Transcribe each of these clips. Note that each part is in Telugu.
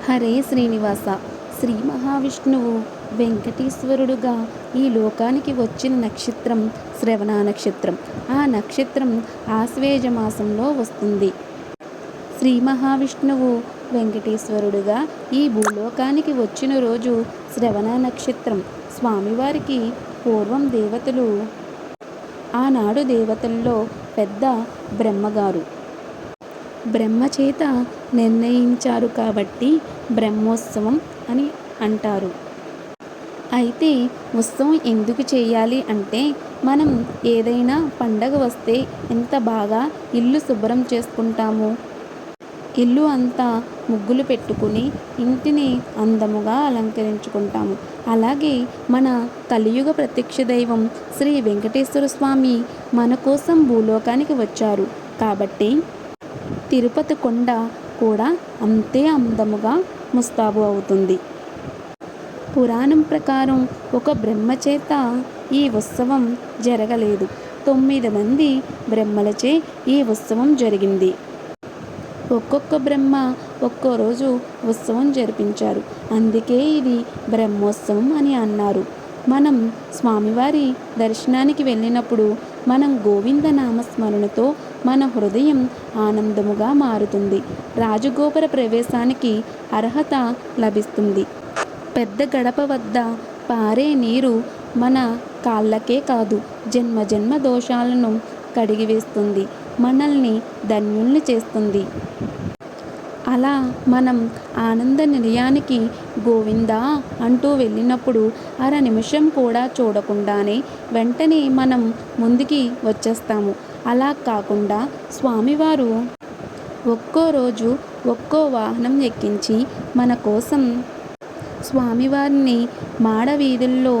హరే శ్రీనివాస. శ్రీ మహావిష్ణువు వెంకటేశ్వరుడుగా ఈ లోకానికి వచ్చిన నక్షత్రం శ్రవణ నక్షత్రం. ఆ నక్షత్రం ఆశ్వేజ మాసంలో వస్తుంది. శ్రీ మహావిష్ణువు వెంకటేశ్వరుడుగా ఈ భూలోకానికి వచ్చిన రోజు శ్రవణ నక్షత్రం. స్వామివారికి పూర్వం దేవతలు, ఆనాడు దేవతల్లో పెద్ద బ్రహ్మగారు బ్రహ్మచేత నిర్ణయించారు కాబట్టి బ్రహ్మోత్సవం అని అంటారు. అయితే ఉత్సవం ఎందుకు చేయాలి అంటే, మనం ఏదైనా పండగ వస్తే ఎంత బాగా ఇల్లు శుభ్రం చేసుకుంటాము, ఇల్లు అంతా ముగ్గులు పెట్టుకుని ఇంటిని అందముగా అలంకరించుకుంటాము. అలాగే మన కలియుగ ప్రత్యక్ష దైవం శ్రీ వెంకటేశ్వర స్వామి మన కోసం భూలోకానికి వచ్చారు కాబట్టి తిరుపతి కొండ కూడా అంతే అందముగా ముస్తాబు అవుతుంది. పురాణం ప్రకారం ఒక బ్రహ్మ చేత ఈ ఉత్సవం జరగలేదు. 9 మంది బ్రహ్మలచే ఈ ఉత్సవం జరిగింది. ఒక్కొక్క బ్రహ్మ ఒక్కో రోజు ఉత్సవం జరిపించారు. అందుకే ఇది బ్రహ్మోత్సవం అని అన్నారు. మనం స్వామివారి దర్శనానికి వెళ్ళినప్పుడు మనం గోవింద నామస్మరణతో మన హృదయం ఆనందముగా మారుతుంది. రాజగోపుర ప్రవేశానికి అర్హత లభిస్తుంది. పెద్ద గడప వద్ద పారే నీరు మన కాళ్ళకే కాదు, జన్మ జన్మ దోషాలను కడిగివేస్తుంది, మనల్ని ధన్యుల్ని చేస్తుంది. అలా మనం ఆనంద నిలయానికి గోవిందా అంటూ వెళ్ళినప్పుడు అర నిమిషం కూడా చూడకుండానే వెంటనే మనం ముందుకి వచ్చేస్తాము. అలా కాకుండా స్వామివారు ఒక్కో రోజు ఒక్కో వాహనం ఎక్కించి మన కోసం స్వామివారిని మాడ వీధుల్లో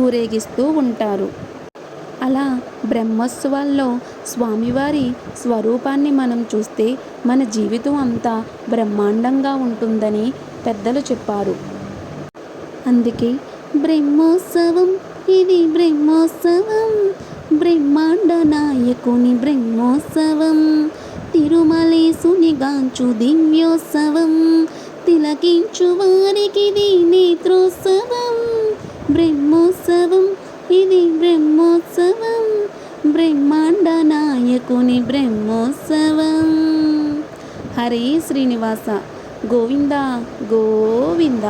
ఊరేగిస్తూ ఉంటారు. అలా బ్రహ్మోత్సవాల్లో స్వామివారి స్వరూపాన్ని మనం చూస్తే మన జీవితం అంతా బ్రహ్మాండంగా ఉంటుందని పెద్దలు చెప్పారు. అందుకే బ్రహ్మోత్సవం, ఇది బ్రహ్మోత్సవం, బ్రహ్మాండ నాయకుని బ్రహ్మోత్సవం, తిరుమలేసుని గాంచు దివ్యోత్సవం, తిలకించు వారికిది నేత్రోత్సవం. బ్రహ్మోత్సవం, ఇది బ్రహ్మోత్సవం, బ్రహ్మాండ నాయకుని బ్రహ్మోత్సవం. హరే శ్రీనివాస. గోవింద గోవింద.